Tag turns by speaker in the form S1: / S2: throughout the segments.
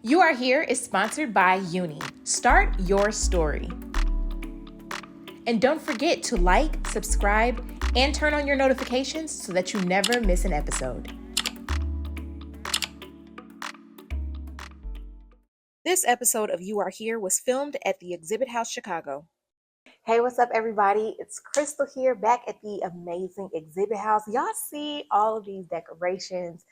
S1: You Are Here is sponsored by Uni. Start your story. And don't forget to like, subscribe, and turn on your notifications so that you never miss an episode. This episode of You Are Here was filmed at the Exhibit House Chicago. Hey, what's up, everybody? It's Crystal here, back at the amazing Exhibit House. Y'all see all of these decorations.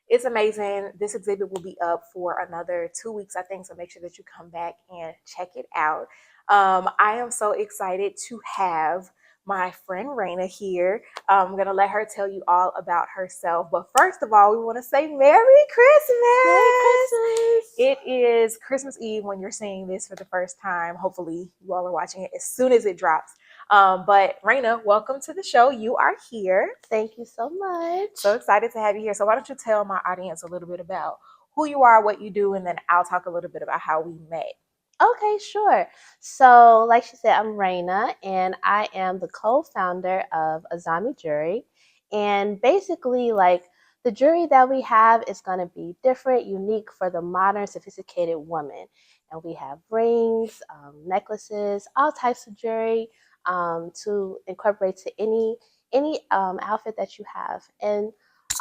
S1: It's amazing. This exhibit will be up for another 2 weeks, I think, so make sure that you come back and check it out. I am so excited to have my friend Rania here. I'm going to let her tell you all about herself. But first of all, we want to say Merry Christmas!
S2: Merry Christmas!
S1: It is Christmas Eve when you're seeing this for the first time. Hopefully, you all are watching it as soon as it drops. But Rania, welcome to the show. You are here.
S2: Thank you so much.
S1: So excited to have you here. So why don't you tell my audience a little bit about who you are, what you do, and then I'll talk a little bit about how we met.
S2: Okay, sure. So, like she said, I'm Rania, and I am the co-founder of Azami Jewelry. And basically, like, the jewelry that we have is going to be different, unique for the modern, sophisticated woman. And we have rings, necklaces, all types of jewelry to incorporate to any outfit that you have. And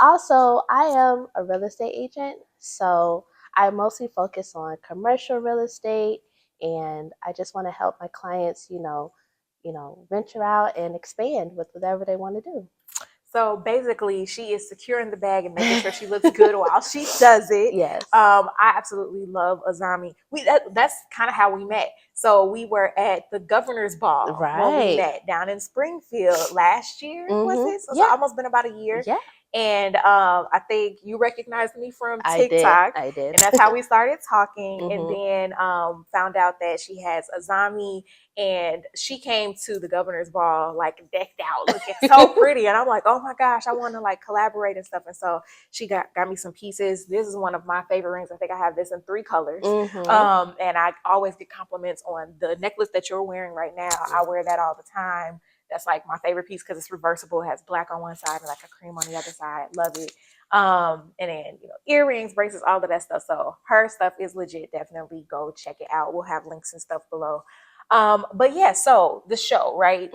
S2: also, I am a real estate agent, so I mostly focus on commercial real estate, and I just want to help my clients, venture out and expand with whatever they want to do.
S1: So basically, she is securing the bag and making sure she looks good while she does it.
S2: Yes.
S1: I absolutely love Azami. That's kind of how we met. So we were at the governor's ball when we met down in Springfield last year. Was it? So it's almost been about a year.
S2: Yeah.
S1: And I think you recognized me from TikTok.
S2: I did.
S1: And that's how we started talking. And then found out that she has Azami, and she came to the governor's ball like decked out, looking so pretty. And I'm like, oh my gosh, I want to like collaborate and stuff. And so she got me some pieces. This is one of my favorite rings. I think I have this in 3 colors. And I always get compliments on the necklace that you're wearing right now. I wear that all the time. That's like my favorite piece because it's reversible. It has black on one side and like a cream on the other side. Love it. And then, earrings, bracelets, all of that stuff. So her stuff is legit. Definitely go check it out. We'll have links and stuff below. But yeah, so the show, right?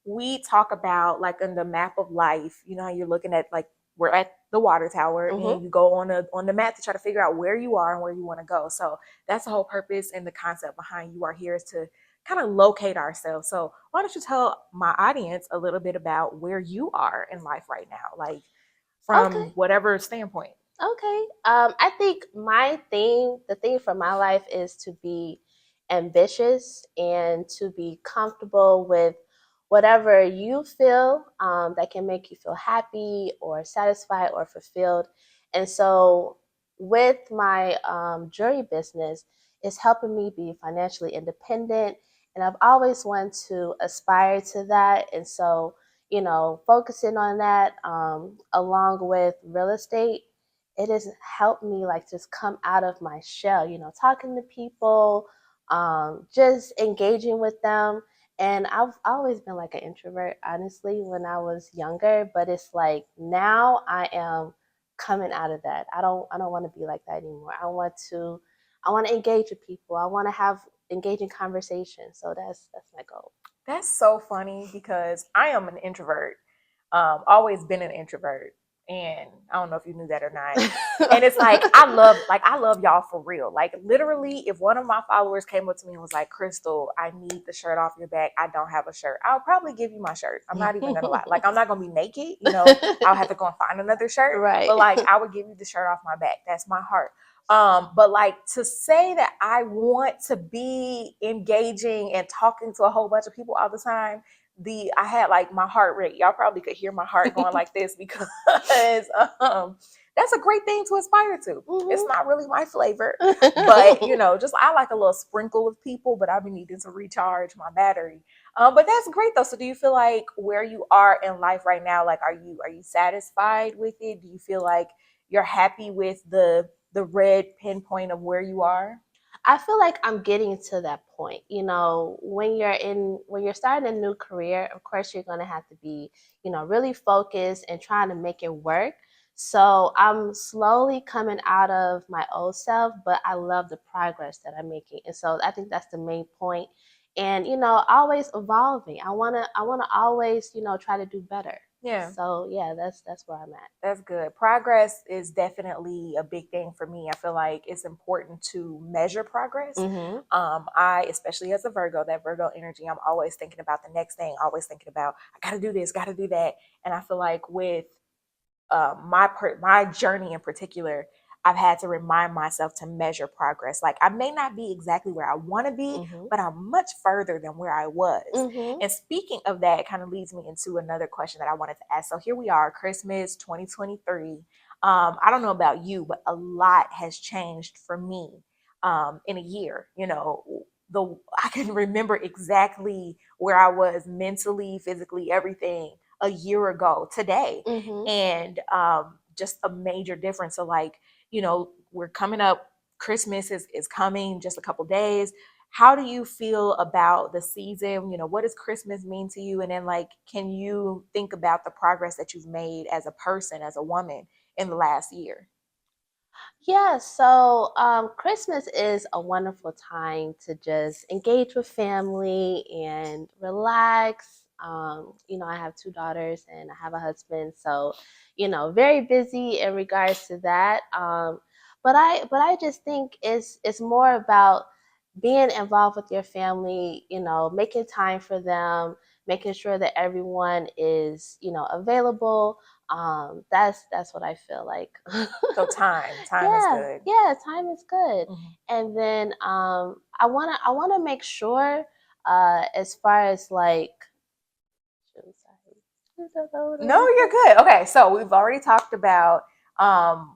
S1: We talk about like in the map of life, how you're looking at, like, we're at the water tower and you go on the map to try to figure out where you are and where you want to go. So that's the whole purpose and the concept behind You Are Here, is to kind of locate ourselves. So why don't you tell my audience a little bit about where you are in life right now, like from whatever standpoint.
S2: Okay. I think the thing for my life is to be ambitious and to be comfortable with whatever you feel that can make you feel happy or satisfied or fulfilled. And so with my jewelry business, it's helping me be financially independent. And I've always wanted to aspire to that. And so, focusing on that along with real estate, it has helped me like just come out of my shell, talking to people, just engaging with them. And I've always been like an introvert, honestly, when I was younger, but it's like now I am coming out of that. I don't want to be like that anymore. I want to engage with people. I want to have engaging conversations. So that's my goal.
S1: That's so funny because I am an introvert. Always been an introvert. And I don't know if you knew that or not. And it's like I love y'all for real. Like literally, if one of my followers came up to me and was like, Crystal, I need the shirt off your back. I don't have a shirt. I'll probably give you my shirt. I'm not even gonna lie. Like I'm not gonna be naked, I'll have to go and find another shirt.
S2: Right.
S1: But like I would give you the shirt off my back. That's my heart. But like to say that I want to be engaging and talking to a whole bunch of people all the time, I had like my heart rate. Y'all probably could hear my heart going like this because that's a great thing to aspire to. It's not really my flavor, but just I like a little sprinkle of people, but I've been needing to recharge my battery. But that's great though. So do you feel like where you are in life right now, like are you satisfied with it? Do you feel like you're happy with the red pinpoint of where you are?
S2: I feel like I'm getting to that point. When you're starting a new career, of course you're going to have to be, really focused and trying to make it work. So I'm slowly coming out of my old self, but I love the progress that I'm making. And so I think that's the main point. And always evolving. I wanna always, try to do better.
S1: Yeah.
S2: So yeah, that's where I'm at.
S1: That's good. Progress is definitely a big thing for me. I feel like it's important to measure progress.
S2: Mhm.
S1: I, especially as a Virgo, that Virgo energy, I'm always thinking about the next thing, always thinking about, I got to do this, got to do that. And I feel like with my journey in particular, I've had to remind myself to measure progress. Like I may not be exactly where I want to be,
S2: Mhm.
S1: but I'm much further than where I was.
S2: Mhm.
S1: And speaking of that, it kind of leads me into another question that I wanted to ask. So here we are, Christmas 2023. I don't know about you, but a lot has changed for me in a year. I can remember exactly where I was mentally, physically, everything a year ago today,
S2: Mhm.
S1: and just a major difference. So like, we're coming up, Christmas is coming just a couple days. How do you feel about the season? What does Christmas mean to you? And then like, can you think about the progress that you've made as a person, as a woman in the last year?
S2: Yeah, so Christmas is a wonderful time to just engage with family and relax. I have two daughters and I have a husband, so very busy in regards to that. But I just think it's more about being involved with your family. Making time for them, making sure that everyone is available. That's what I feel like.
S1: So time is
S2: Yeah,
S1: good.
S2: yeah, time is good.
S1: Mhm.
S2: And then I wanna make sure as far as like I'm
S1: No,
S2: sorry.
S1: you're good. Okay, so we've already talked about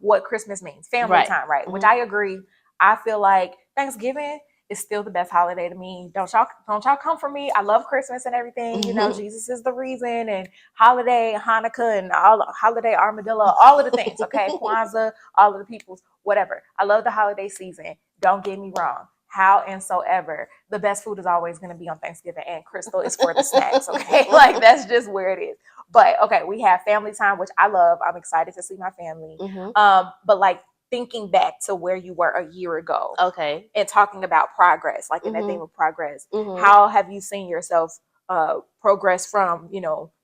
S1: what Christmas means, family
S2: Right.
S1: time, right? Which
S2: Hmm.
S1: I agree. I feel like Thanksgiving is still the best holiday to me. Don't y'all come for me. I love Christmas and everything. Jesus is the reason, and holiday Hanukkah and all holiday armadillo, all of the things. Okay, Kwanzaa, all of the peoples, whatever. I love the holiday season. Don't get me wrong. How and so ever, the best food is always going to be on Thanksgiving, and Crystal is for the snacks. Okay, like that's just where it is. But okay, we have family time, which I love. I'm excited to see my family.
S2: Hmm.
S1: But like thinking back to where you were a year ago
S2: Okay.
S1: and talking about progress, like in that
S2: Hmm.
S1: theme of progress,
S2: Hmm.
S1: how have you seen yourself progress from,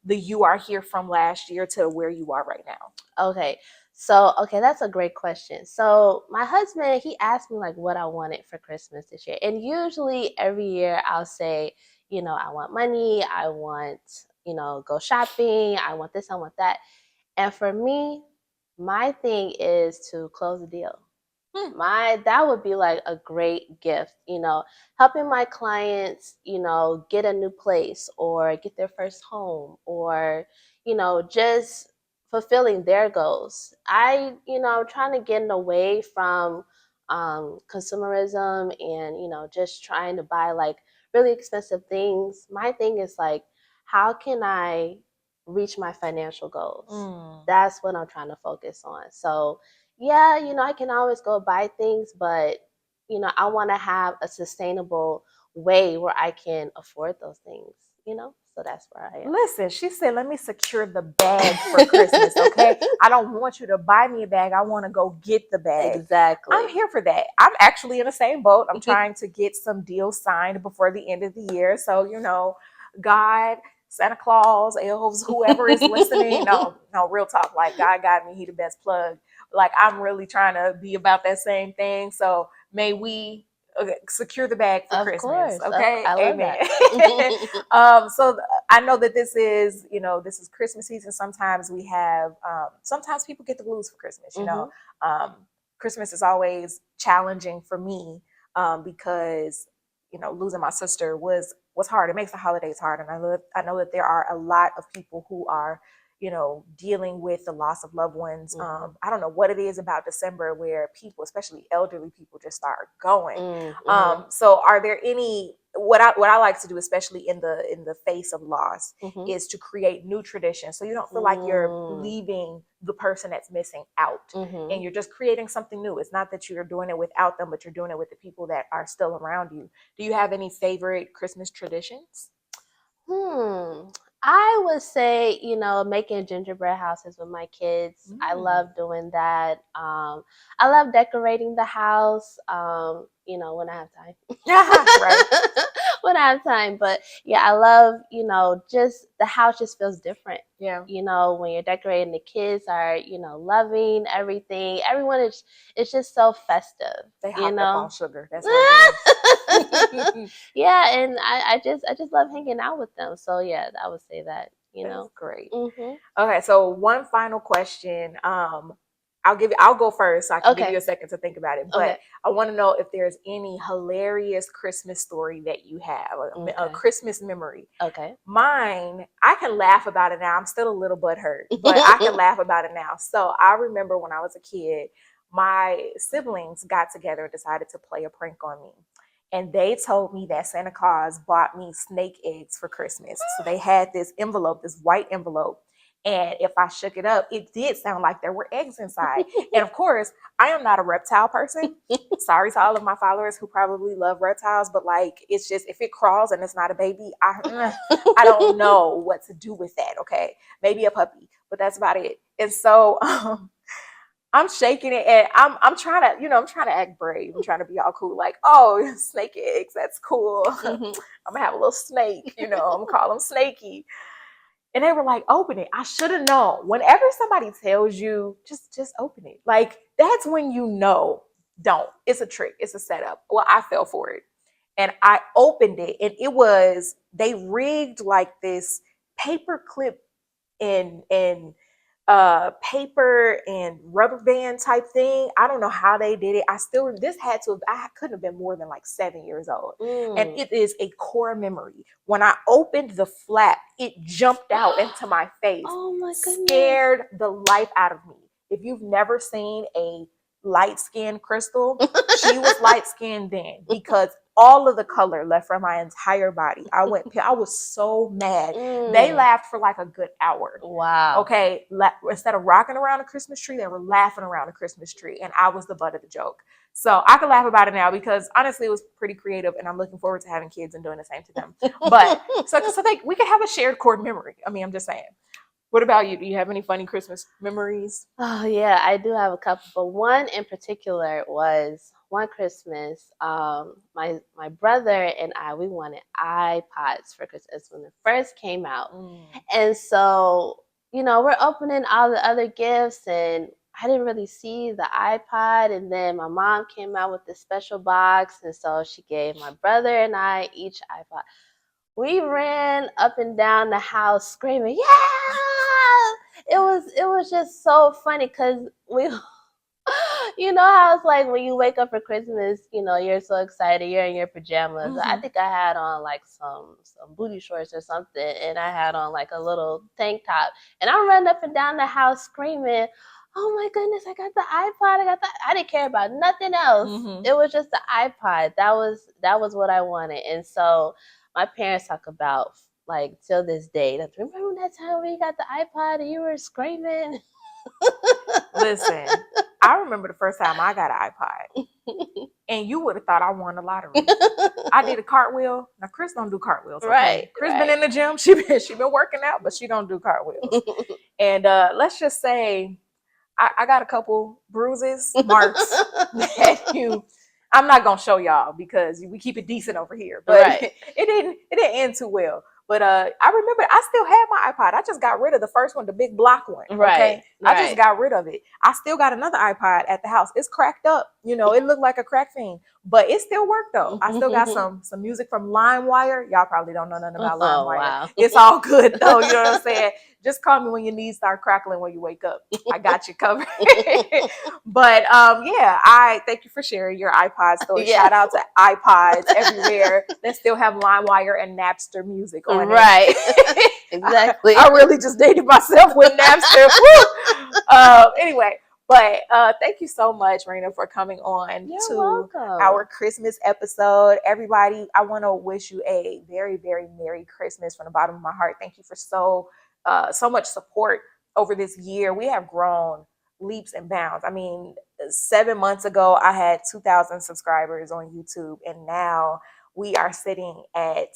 S1: the you are here from last year to where you are right now?
S2: Okay. So, okay, that's a great question. So, my husband, he asked me like what I wanted for Christmas this year. And usually every year I'll say, I want money, I want, go shopping, I want this, I want that. And for me, my thing is to close a deal.
S1: Hmm.
S2: That would be like a great gift, helping my clients, get a new place or get their first home or, just fulfilling their goals. I'm trying to get away from consumerism and, just trying to buy like really expensive things. My thing is like, how can I reach my financial goals?
S1: Mm.
S2: That's what I'm trying to focus on. So, yeah, I can always go buy things, but I want to have a sustainable way where I can afford those things. So that's where I
S1: Listen, she said, let me secure the bag for Christmas, okay?
S2: am.
S1: I don't want you to buy me a bag. I want to go get the bag. I'm
S2: Exactly.
S1: here for that. I'm actually in the same boat. I'm trying to get some deals signed before the end of the year. So, God, Santa Claus, elves, whoever is listening. No, no, real talk. Like, God got me. He the best plug. Like, I'm really trying to be about that same thing. So, may we secure the bag for
S2: Of
S1: Christmas,
S2: course.
S1: okay?
S2: I love
S1: Amen.
S2: that.
S1: So I know that this is Christmas season. Sometimes we have, sometimes people get the blues for Christmas.
S2: Hmm.
S1: Um, Christmas is always challenging for me because losing my sister was hard. It makes the holidays hard, and I know that there are a lot of people who are dealing with the loss of loved ones.
S2: Hmm.
S1: I don't know what it is about December where people, especially elderly people, just start going.
S2: Hmm.
S1: So are there any what I like to do, especially in the face of loss,
S2: Hmm.
S1: is to create new traditions so you don't feel like you're
S2: Hmm.
S1: leaving the person that's missing out,
S2: Hmm.
S1: and you're just creating something new. It's not that you're doing it without them, but you're doing it with the people that are still around you. Do you have any favorite Christmas traditions?
S2: Hmm. I would say, making gingerbread houses with my kids. I
S1: Mm.
S2: love doing that. I love decorating the house. When I have time.
S1: Right.
S2: When I have time. But yeah, I love, just the house just feels different.
S1: Yeah.
S2: When you're decorating, the kids are, loving everything. Everyone is, it's just so festive,
S1: They
S2: you
S1: hopped up on
S2: know.
S1: sugar. That's what it is.
S2: Yeah, and I just love hanging out with them. So yeah, I would say that.
S1: That's great.
S2: Mhm.
S1: Okay, so one final question. I'll go first so I can give you
S2: Okay.
S1: a second to think about it. But
S2: Okay.
S1: I want to know if there's any hilarious Christmas story that you have, a
S2: Okay.
S1: Christmas memory.
S2: Okay.
S1: Mine, I can laugh about it now. I'm still a little butthurt, but I can laugh about it now. So I remember when I was a kid, my siblings got together and decided to play a prank on me. And they told me that Santa Claus bought me snake eggs for Christmas. So they had this envelope, this white envelope. And if I shook it up, it did sound like there were eggs inside. And of course, I am not a reptile person. Sorry to all of my followers who probably love reptiles, but like it's just if it crawls and it's not a baby, I don't know what to do with that. Okay, maybe a puppy, but that's about it. And so I'm shaking it, and I'm trying to I'm trying to act brave. I'm trying to be all cool, like oh snake eggs, that's cool.
S2: Mhm.
S1: I'm gonna have a little snake, I'm gonna call him Snakey. And they were like, open it. I should have known. Whenever somebody tells you, just open it. Like that's when you know. Don't. It's a trick. It's a setup. Well, I fell for it. And I opened it and it was they rigged like this paper clip and paper and rubber band type thing. I don't know how they did it. This had to have, I couldn't have been more than like 7 years old. And
S2: Mm.
S1: it is a core memory. When I opened the flap, it jumped out into my face,
S2: Oh my goodness.
S1: scared the life out of me. If you've never seen a light skinned Crystal, she was light skinned then because all of the color left from my entire body. I was so mad. They
S2: Mm.
S1: laughed for like a good hour.
S2: Wow.
S1: Okay, instead of rocking around a Christmas tree, they were laughing around a Christmas tree, and I was the butt of the joke. So I can laugh about it now because honestly, it was pretty creative, and I'm looking forward to having kids and doing the same to them. But we could have a shared core memory. I mean, I'm just saying. What about you? Do you have any funny Christmas memories?
S2: Oh yeah, I do have a couple, but one in particular was one Christmas. My brother and I, we wanted iPods for Christmas when it first came out,
S1: Mm.
S2: and so we're opening all the other gifts, and I didn't really see the iPod, and then my mom came out with this special box, and so she gave my brother and I each iPod. We ran up and down the house screaming, "Yeah!" It was just so funny because we how it's like when you wake up for Christmas, you're so excited, you're in your pajamas. I
S1: Mm-hmm.
S2: think I had on like some booty shorts or something, and I had on like a little tank top, and I ran up and down the house screaming, "Oh my goodness, I got the iPod, I got that." I didn't care about nothing else.
S1: Mm-hmm.
S2: It was just the iPod. That was what I wanted. And so my parents talk about like till this day. Remember that time when you got the iPod and you were screaming?
S1: Listen, I remember the first time I got an iPod, and you would have thought I won the lottery. I did a cartwheel. Now Chris don't do cartwheels,
S2: Right,
S1: okay? Chris been
S2: right.
S1: in the gym. She been working out, but she don't do cartwheels. And let's just say I got a couple bruises, marks that you. I'm not gonna show y'all because we keep it decent over here, but
S2: Right.
S1: it didn't end too well. But I remember I still had my iPod. I just got rid of the first one, the big block one.
S2: Right,
S1: Okay, I just
S2: right.
S1: got rid of it. I still got another iPod at the house. It's cracked up. It looked like a crack fiend, but it still worked though. I still got some music from LimeWire. Y'all probably don't know nothing about
S2: Oh
S1: LimeWire.
S2: wow.
S1: It's all good though. You know what I'm saying? Just call me when your knees start crackling when you wake up. I got you covered. But yeah, I thank you for sharing your iPod story.
S2: Yes.
S1: Shout out to iPods everywhere that still have LimeWire and Napster music on
S2: Right.
S1: it.
S2: Exactly.
S1: I really just dated myself with Napster. Anyway, but thank you so much, Rania, for coming on
S2: You're
S1: to
S2: welcome.
S1: our Christmas episode. Everybody, I want to wish you a very, very Merry Christmas from the bottom of my heart. Thank you for so much support over this year. We have grown leaps and bounds. I mean, 7 months ago, I had 2,000 subscribers on YouTube, and now we are sitting at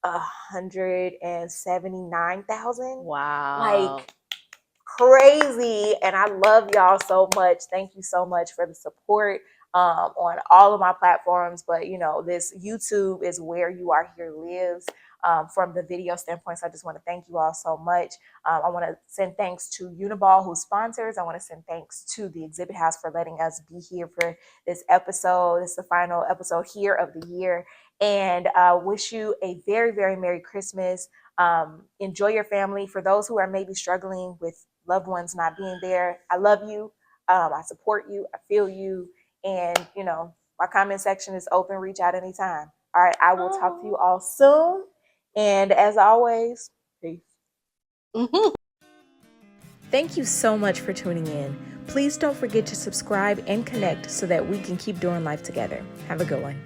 S1: 179,000.
S2: Wow.
S1: Like crazy. And I love y'all so much. Thank you so much for the support on all of my platforms. But this YouTube is where You Are Here lives. From the video standpoint. So I just want to thank you all so much. I want to send thanks to Uniball, who sponsors. I want to send thanks to the Exhibit House for letting us be here for this episode. This is the final episode here of the year. And wish you a very, very Merry Christmas. Enjoy your family. For those who are maybe struggling with loved ones not being there, I love you. I support you. I feel you. And, my comment section is open. Reach out anytime. All right. I will talk to you all soon. And as always, peace. Thank you so much for tuning in. Please don't forget to subscribe and connect so that we can keep doing life together. Have a good one.